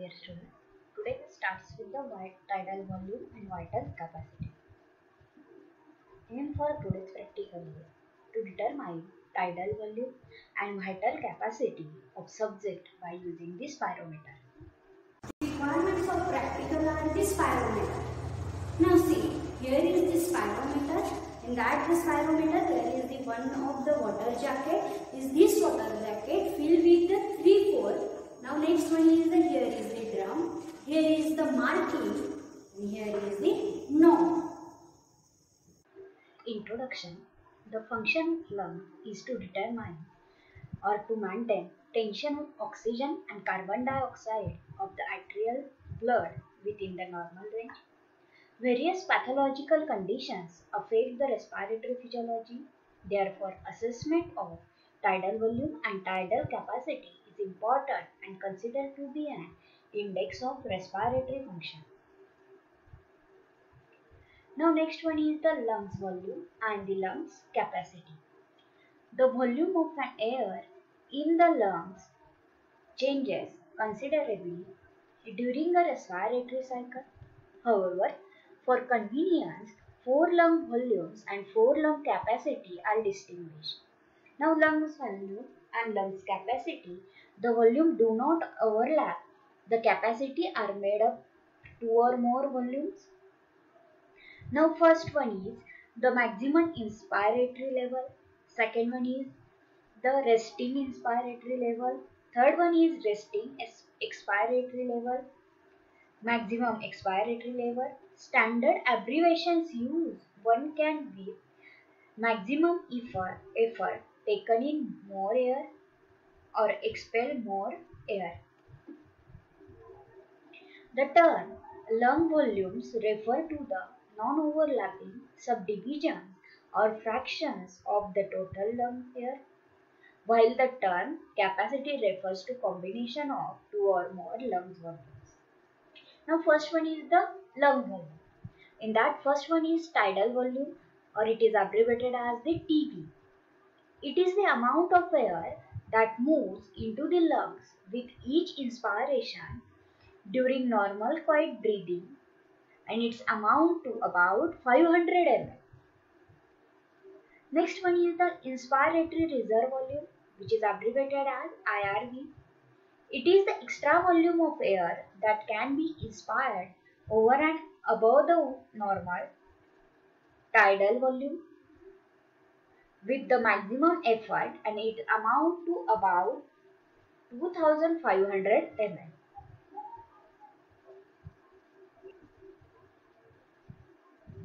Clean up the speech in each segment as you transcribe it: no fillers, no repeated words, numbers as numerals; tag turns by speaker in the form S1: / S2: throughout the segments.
S1: dear student. Today we starts with the tidal volume and vital capacity. Aim for today's practical is to determine tidal volume and vital capacity of subject by using this spirometer.
S2: Requirements of practical are this spirometer. Now see, here is this spirometer. In that the spirometer, there is the one of the water jacket. Is this water jacket filled with the 3/4. Now next one is the here is the drum. Here is the marking. And here is the knob.
S1: Introduction. The function of lung is to determine or to maintain tension of oxygen and carbon dioxide of the arterial blood within the normal range. Various pathological conditions affect the respiratory physiology. Therefore, assessment of tidal volume and tidal capacity is important and considered to be an index of respiratory function. Now next one is the lungs volume and the lungs capacity. The volume of an air in the lungs changes considerably during a respiratory cycle. However, for convenience, 4 lung volumes and 4 lung capacity are distinguished. Now lungs volume and lungs capacity, the volume do not overlap. The capacity are made up 2 or more volumes. Now first one is the maximum inspiratory level, second one is the resting inspiratory level, third one is resting expiratory level, maximum expiratory level. Standard abbreviations used one can be maximum effort taken in more air or expel more air. The term lung volumes refer to the non-overlapping subdivisions or fractions of the total lung air, while the term capacity refers to combination of 2 or more lungs volumes. Now first one is the lung volume. In that first one is tidal volume, or it is abbreviated as the TB. It is the amount of air that moves into the lungs with each inspiration during normal quiet breathing, and its amount to about 500 ml. Next one is the inspiratory reserve volume, which is abbreviated as IRV. It is the extra volume of air that can be inspired over and above the normal tidal volume with the maximum effort, and it amount to about 2500 ml.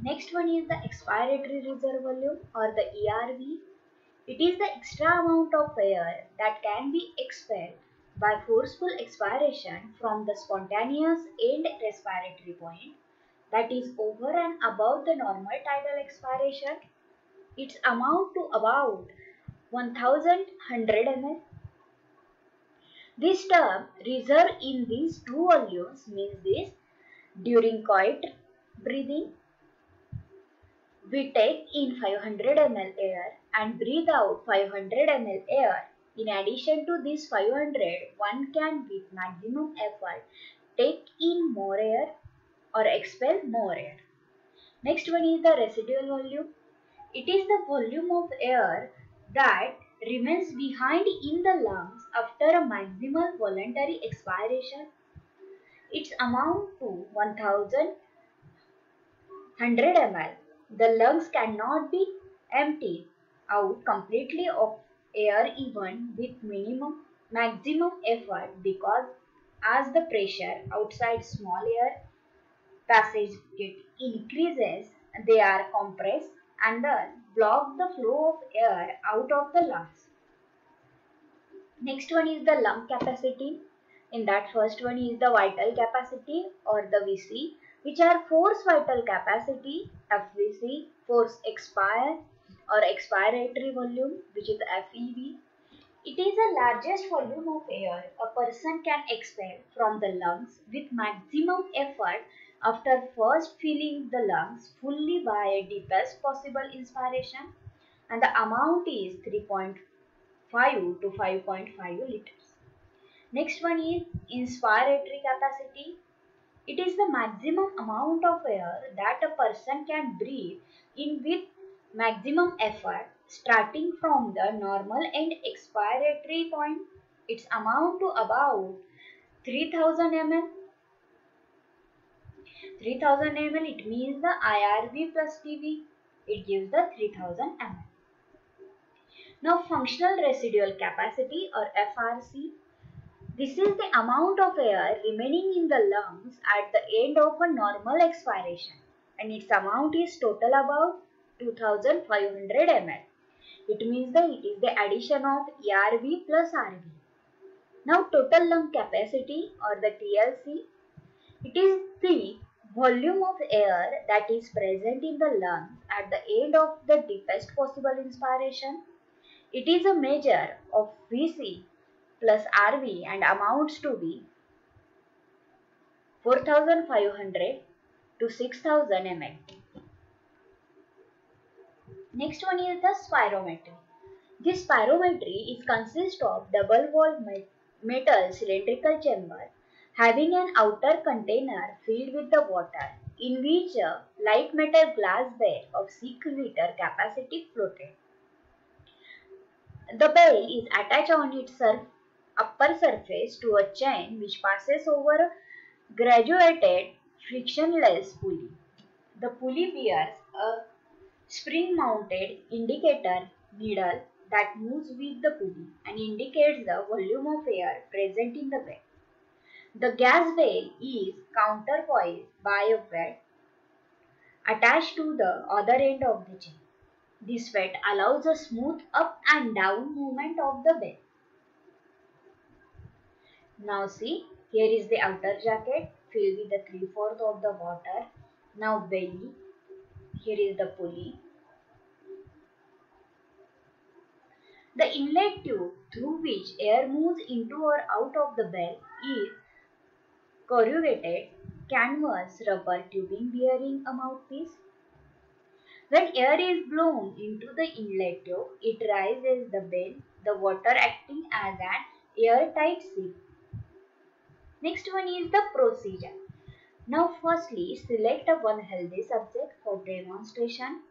S1: Next one is the expiratory reserve volume, or the ERV. It is the extra amount of air that can be expelled by forceful expiration from the spontaneous end respiratory point, that is over and above the normal tidal expiration. Its amount to about 1100 ml. This term reserve in these two volumes means this: during quiet breathing, we take in 500 ml air and breathe out 500 ml air. In addition to this 500, one can with maximum effort take in more air or expel more air. Next one is the residual volume. It is the volume of air that remains behind in the lungs after a maximal voluntary expiration. Its amount to 1100 ml. The lungs cannot be emptied out completely of air even with maximum effort, because as the pressure outside small air passage increases, they are compressed and thus block the flow of air out of the lungs. Next one is the lung capacity. In that first one is the vital capacity, or the VC, which are force vital capacity, FVC, force expire or expiratory volume, which is FEV. It is the largest volume of air a person can expel from the lungs with maximum effort after first filling the lungs fully by a deepest possible inspiration, and the amount is 3.5 to 5.5 liters. Next one is inspiratory capacity. It is the maximum amount of air that a person can breathe in with maximum effort, starting from the normal and expiratory point. Its amount to about 3000 ml. 3000 ml, it means the IRV plus TV. It gives the 3000 ml. Now functional residual capacity or FRC. This is the amount of air remaining in the lungs at the end of a normal expiration, and its amount is total about 2500 ml. It means that it is the addition of ERV plus RV. Now total lung capacity or the TLC. It is the volume of air that is present in the lungs at the end of the deepest possible inspiration. It is a measure of VC plus RV and amounts to be 4500 to 6000 ml. Next one is the spirometry. This spirometry is consist of double-walled metal cylindrical chamber having an outer container filled with the water in which a light metal glass bell of 6 liter capacity floated. The bell is attached on its upper surface to a chain which passes over a graduated frictionless pulley. The pulley bears a spring-mounted indicator needle that moves with the pulley and indicates the volume of air present in the bell. The gas bell is counterpoised by a weight attached to the other end of the chain. This weight allows a smooth up and down movement of the bell. Now see, here is the outer jacket filled with the 3/4 of the water. Now belly, here is the pulley. The inlet tube through which air moves into or out of the bell is corrugated canvas rubber tubing bearing a mouthpiece. When air is blown into the inlet tube, it raises the bell, the water acting as an airtight seal. Next one is the procedure. Now firstly, select one healthy subject for demonstration.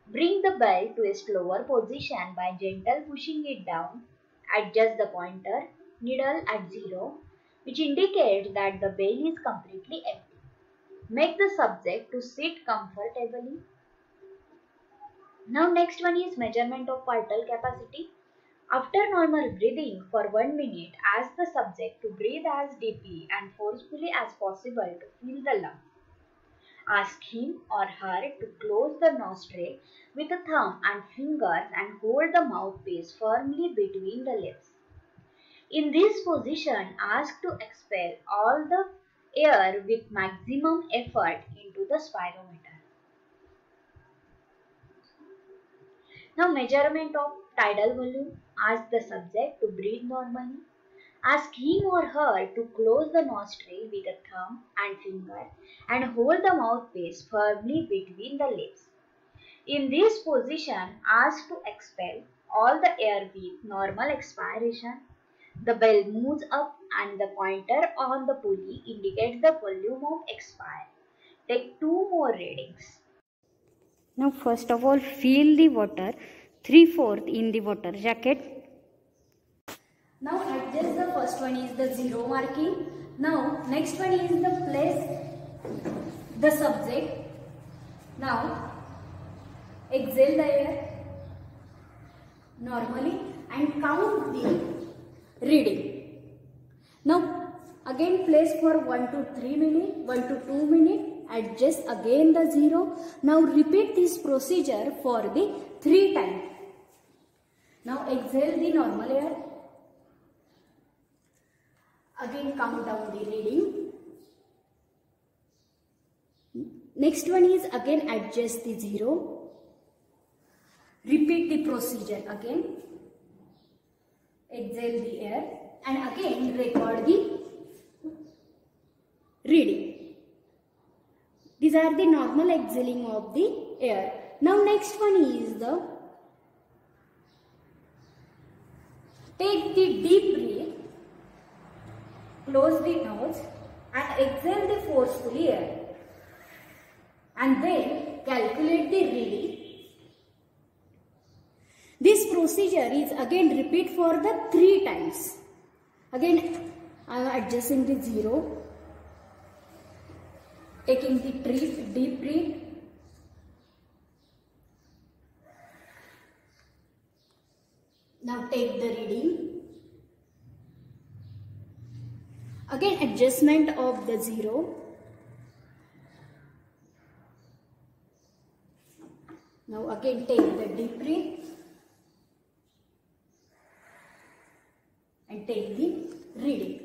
S1: Bring the bell to a slower position by gentle pushing it down. Adjust the pointer needle at 0, which indicates that the bell is completely empty. Make the subject to sit comfortably. Now next one is measurement of vital capacity. After normal breathing for 1 minute, ask the subject to breathe as deeply and forcefully as possible to fill the lung. Ask him or her to close the nostril with a thumb and fingers and hold the mouthpiece firmly between the lips. In this position, ask to expel all the air with maximum effort into the spirometer. Now measurement of tidal volume. Ask the subject to breathe normally. Ask him or her to close the nostril with a thumb and finger and hold the mouthpiece firmly between the lips. In this position, ask to expel all the air with normal expiration. The bell moves up and the pointer on the pulley indicates the volume of expire. Take 2 more readings.
S2: Now first of all, fill the water 3/4 in the water jacket. Now adjust the first one is the 0 marking. Now next one is the place the subject. Now exhale the air normally and count the reading. Now again place for 1 to 3 minutes, 1 to 2 minutes. Adjust again the 0. Now repeat this procedure for the 3 times. Now exhale the normal air. Again count down the reading. Next one is again adjust the 0. Repeat the procedure again. Exhale the air and again record the reading. These are the normal exhaling of the air. Now next one is the take the deep breath close the nose and exhale the forcefully air. And then calculate the reading. This procedure is again repeat for the 3 times. Again I am adjusting the 0, taking the deep breath. Now take the reading. Again adjustment of the 0. Now again take the deep breath and take the reading.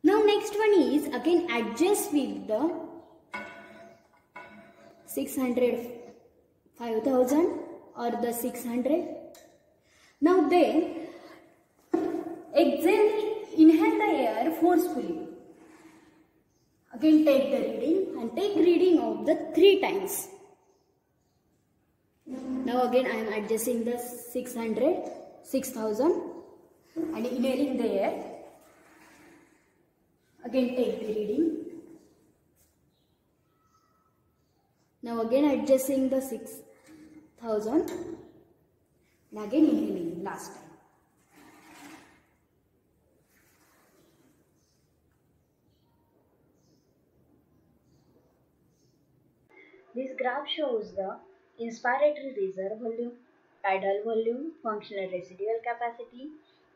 S2: Now next one is again adjust with the 600, 5000 or the 600. Now then inhale the air forcefully. Again take the reading and take reading of the 3 times. Now again I am adjusting the 600, 6000 and inhaling the air. Again take the reading. Now again adjusting the 6000 and again inhaling last time.
S1: This graph shows the inspiratory reserve volume, tidal volume, functional residual capacity,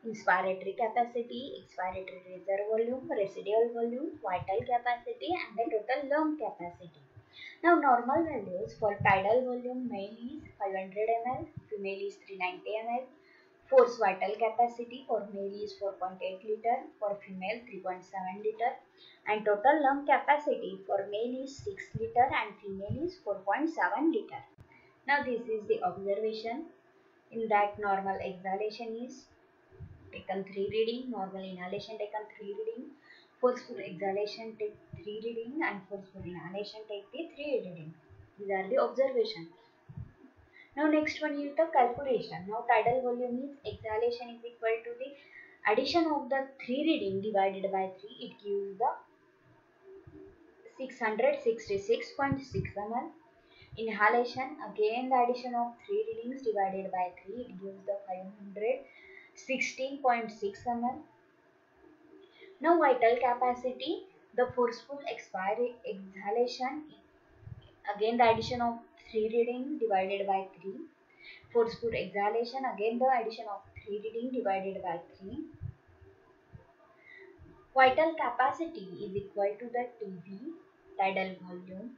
S1: inspiratory capacity, expiratory reserve volume, residual volume, vital capacity and the total lung capacity. Now normal values for tidal volume, male is 500 ml, female is 390 ml. Force vital capacity for male is 4.8 liter, for female 3.7 liter and total lung capacity for male is 6 liter and female is 4.7 liter. Now this is the observation. In that normal exhalation is taken 3 reading, normal inhalation taken 3 reading, forceful exhalation take 3 reading and forceful inhalation take the 3 reading. These are the observations. Now next one is the calculation. Now tidal volume is exhalation is equal to the addition of the 3 reading divided by 3. It gives the 666.6 ml. Inhalation, again the addition of 3 readings divided by 3. It gives the 516.6 ml. Now vital capacity, the forceful exhalation, again the addition of 3 readings divided by 3. Forceful exhalation, again the addition of 3 reading divided by 3. Vital capacity is equal to the TV, tidal volume,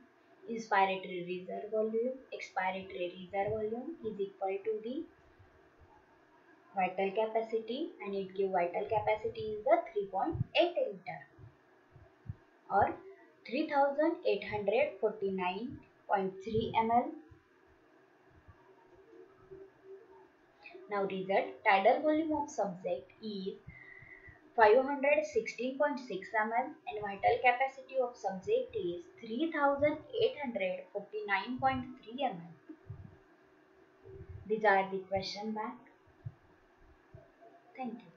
S1: inspiratory reserve volume, expiratory reserve volume is equal to the vital capacity and it gives vital capacity is the 3.8 liter or 3849.3 ml. Now result, tidal volume of subject is 516.6 ml and vital capacity of subject is 3849.3 ml. These are the question bank. Thank you.